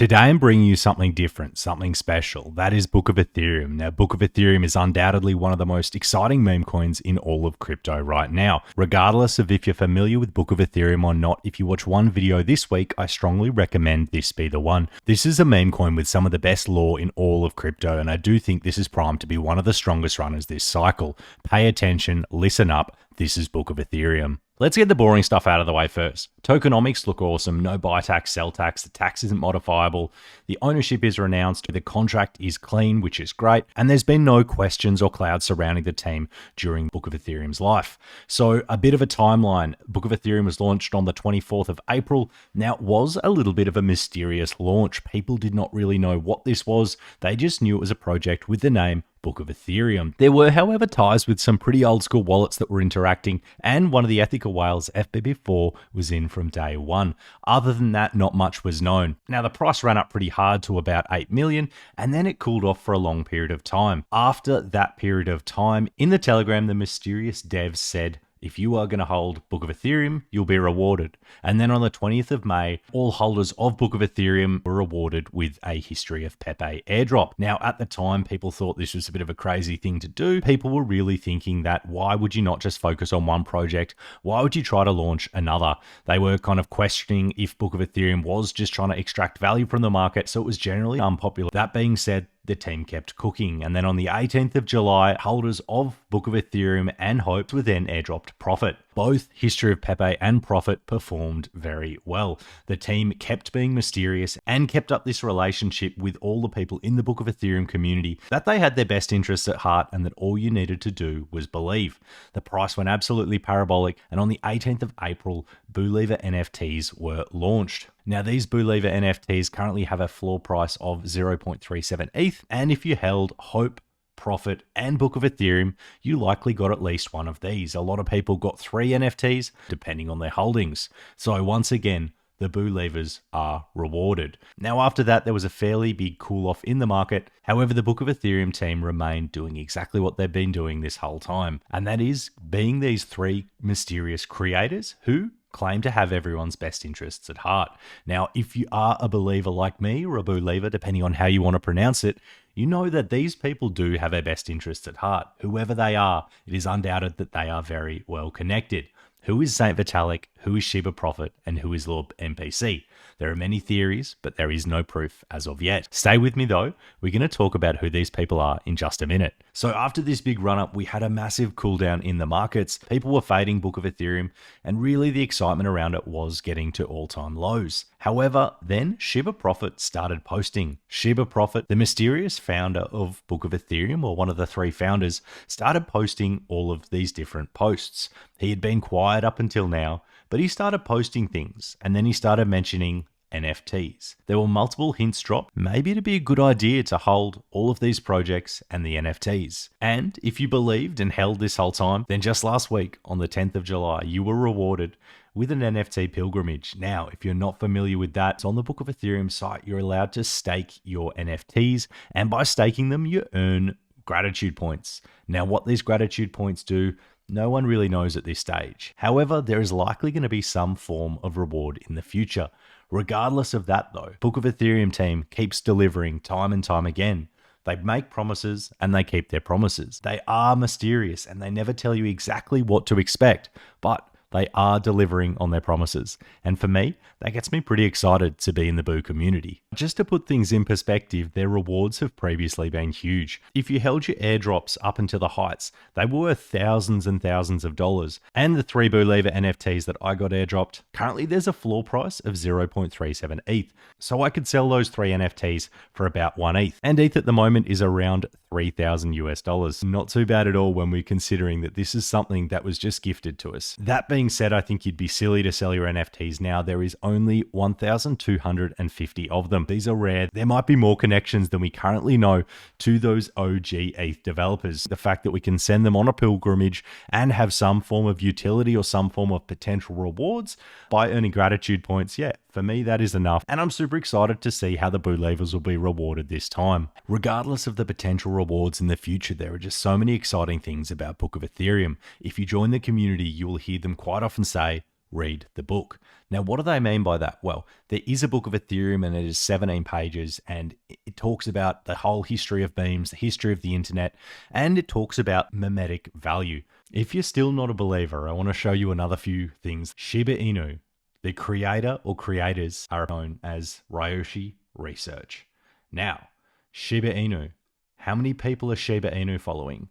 Today I'm bringing you something different, something special. That is Book of Ethereum. Now, Book of Ethereum is undoubtedly one of the most exciting meme coins in all of crypto right now. Regardless of if you're familiar with Book of Ethereum or not, if you watch one video this week, I strongly recommend this be the one. This is a meme coin with some of the best lore in all of crypto, and I do think this is primed to be one of the strongest runners this cycle. Pay attention, listen up. This is Book of Ethereum. Let's get the boring stuff out of the way first. Tokenomics look awesome, no buy tax, sell tax, the tax isn't modifiable, the ownership is renounced, the contract is clean, which is great, and there's been no questions or clouds surrounding the team during Book of Ethereum's life. So a bit of a timeline. Book of Ethereum was launched on the 24th of April. Now it was a little bit of a mysterious launch. People did not really know what this was. They just knew it was a project with the name Book of Ethereum. There were, however, ties with some pretty old school wallets that were interacting, and one of the ethical whales, FBB4, was in from day one. Other than that, not much was known. Now, the price ran up pretty hard to about 8 million, and then it cooled off for a long period of time. After that period of time, in the Telegram, the mysterious devs said, if you are going to hold Book of Ethereum, you'll be rewarded. And then on the 20th of May, all holders of Book of Ethereum were rewarded with a History of Pepe airdrop. Now, at the time, people thought this was a bit of a crazy thing to do. People were really thinking that why would you not just focus on one project? Why would you try to launch another? They were kind of questioning if Book of Ethereum was just trying to extract value from the market, so it was generally unpopular. That being said, the team kept cooking, and then on the 18th of July, holders of Book of Ethereum and Hope were then airdropped Profit. Both History of Pepe and Profit performed very well. The team kept being mysterious and kept up this relationship with all the people in the Book of Ethereum community that they had their best interests at heart and that all you needed to do was believe. The price went absolutely parabolic, and on the 18th of April, BOOE NFTs were launched. Now, these BOOE NFTs currently have a floor price of 0.37 ETH, and if you held Hope, Profit, and Book of Ethereum, you likely got at least one of these. A lot of people got 3 NFTs, depending on their holdings. So once again, the BOOEvers are rewarded. Now, after that, there was a fairly big cool off in the market. However, the Book of Ethereum team remained doing exactly what they've been doing this whole time, and that is being these 3 mysterious creators who claim to have everyone's best interests at heart. Now, if you are a believer like me, or a BOOEver, depending on how you want to pronounce it, you know that these people do have our best interests at heart. Whoever they are, it is undoubted that they are very well connected. Who is Saint Vitalik, who is Shiba Profit, and who is Lord MPC? There are many theories, but there is no proof as of yet. Stay with me though, we're going to talk about who these people are in just a minute. So after this big run up, we had a massive cool down in the markets. People were fading Book of Ethereum, and really the excitement around it was getting to all-time lows. However, then Shiba Profit started posting. Shiba Profit, the mysterious founder of Book of Ethereum, or one of the 3 founders, started posting all of these different posts. He had been quiet up until now, but he started posting things, and then he started mentioning NFTs. There were multiple hints dropped. Maybe it'd be a good idea to hold all of these projects and the NFTs. And if you believed and held this whole time, then just last week on the 10th of July, you were rewarded with an NFT Pilgrimage. Now, if you're not familiar with that, it's on the Book of Ethereum site. You're allowed to stake your NFTs, and by staking them, you earn gratitude points. Now, what these gratitude points do, no one really knows at this stage. However, there is likely going to be some form of reward in the future. Regardless of that though, Book of Ethereum team keeps delivering time and time again. They make promises and they keep their promises. They are mysterious and they never tell you exactly what to expect, but they are delivering on their promises. And for me, that gets me pretty excited to be in the BOOE community. Just to put things in perspective, their rewards have previously been huge. If you held your airdrops up into the heights, they were worth thousands and thousands of dollars. And the 3 BOOE NFTs that I got airdropped, currently there's a floor price of 0.37 ETH. So I could sell those 3 NFTs for about 1 ETH. And ETH at the moment is around 3,000 US dollars. Not too bad at all when we're considering that this is something that was just gifted to us. That being said, I think you'd be silly to sell your NFTs now. There is only 1,250 of them. These are rare. There might be more connections than we currently know to those OG ETH developers. The fact that we can send them on a pilgrimage and have some form of utility or some form of potential rewards by earning gratitude points, yeah, for me, that is enough. And I'm super excited to see how the BOOEvers will be rewarded this time. Regardless of the potential rewards in the future, there are just so many exciting things about Book of Ethereum. If you join the community, you will hear them quite often say, read the book. Now, what do they mean by that? Well, there is a book of Ethereum and it is 17 pages and it talks about the whole history of memes, the history of the internet, and it talks about mimetic value. If you're still not a believer, I want to show you another few things. Shiba Inu, the creator or creators are known as Ryoshi Research. Now, Shiba Inu, how many people are Shiba Inu following?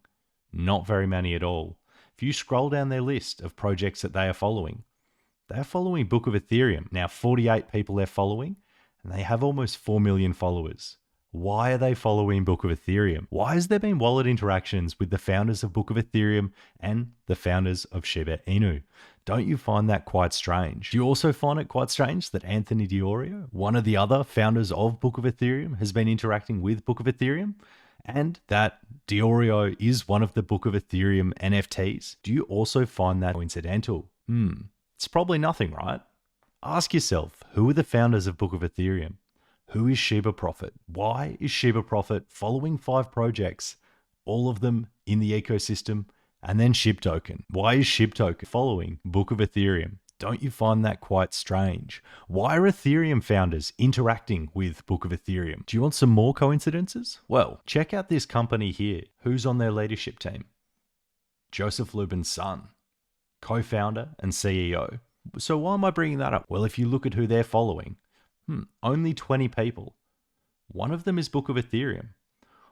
Not very many at all. If you scroll down their list of projects that they are following Book of Ethereum. Now, 48 people they're following, and they have almost 4 million followers. Why are they following Book of Ethereum? Why has there been wallet interactions with the founders of Book of Ethereum and the founders of Shiba Inu? Don't you find that quite strange? Do you also find it quite strange that Anthony Diorio, one of the other founders of Book of Ethereum, has been interacting with Book of Ethereum? And that Diorio is one of the Book of Ethereum NFTs? Do you also find that coincidental? It's probably nothing, right? Ask yourself, who are the founders of Book of Ethereum? Who is Shiba Profit? Why is Shiba Profit following 5 projects, all of them in the ecosystem, and then SHIB Token? Why is SHIB Token following Book of Ethereum? Don't you find that quite strange? Why are Ethereum founders interacting with Book of Ethereum? Do you want some more coincidences? Well, check out this company here. Who's on their leadership team? Joseph Lubin's son, co-founder and CEO. So why am I bringing that up? Well, if you look at who they're following, only 20 people. One of them is Book of Ethereum.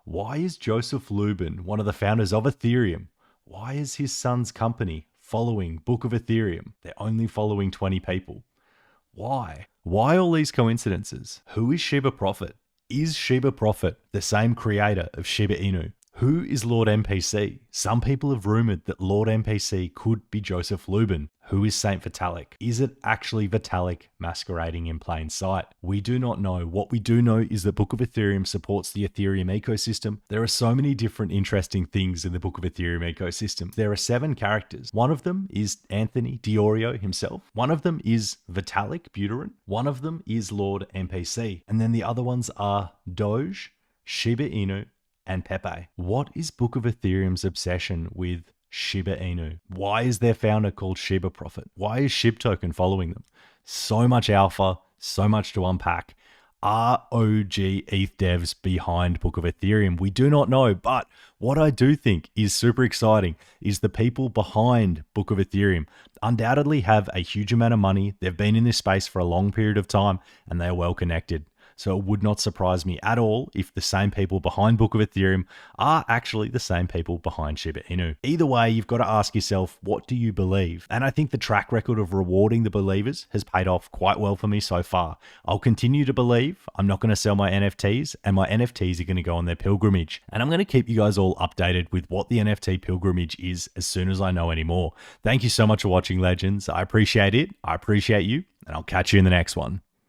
Why is Joseph Lubin, one of the founders of Ethereum, why is his son's company following Book of Ethereum? They're only following 20 people. Why? Why all these coincidences? Who is Shiba Profit? Is Shiba Profit the same creator of Shiba Inu? Who is Lord MPC? Some people have rumored that Lord MPC could be Joseph Lubin. Who is Saint Vitalik? Is it actually Vitalik masquerading in plain sight? We do not know. What we do know is that Book of Ethereum supports the Ethereum ecosystem. There are so many different interesting things in the Book of Ethereum ecosystem. There are 7 characters. One of them is Anthony Diorio himself. One of them is Vitalik Buterin. One of them is Lord MPC. And then the other ones are Doge, Shiba Inu, and Pepe. What is Book of Ethereum's obsession with Shiba Inu? Why is their founder called Shiba Profit? Why is SHIB Token following them? So much alpha, so much to unpack. Are OG ETH devs behind Book of Ethereum? We do not know, but what I do think is super exciting is the people behind Book of Ethereum undoubtedly have a huge amount of money. They've been in this space for a long period of time and they are well connected. So it would not surprise me at all if the same people behind Book of Ethereum are actually the same people behind Shiba Inu. Either way, you've got to ask yourself, what do you believe? And I think the track record of rewarding the believers has paid off quite well for me so far. I'll continue to believe. I'm not going to sell my NFTs, and my NFTs are going to go on their pilgrimage. And I'm going to keep you guys all updated with what the NFT pilgrimage is as soon as I know any more. Thank you so much for watching, legends. I appreciate it. I appreciate you, and I'll catch you in the next one.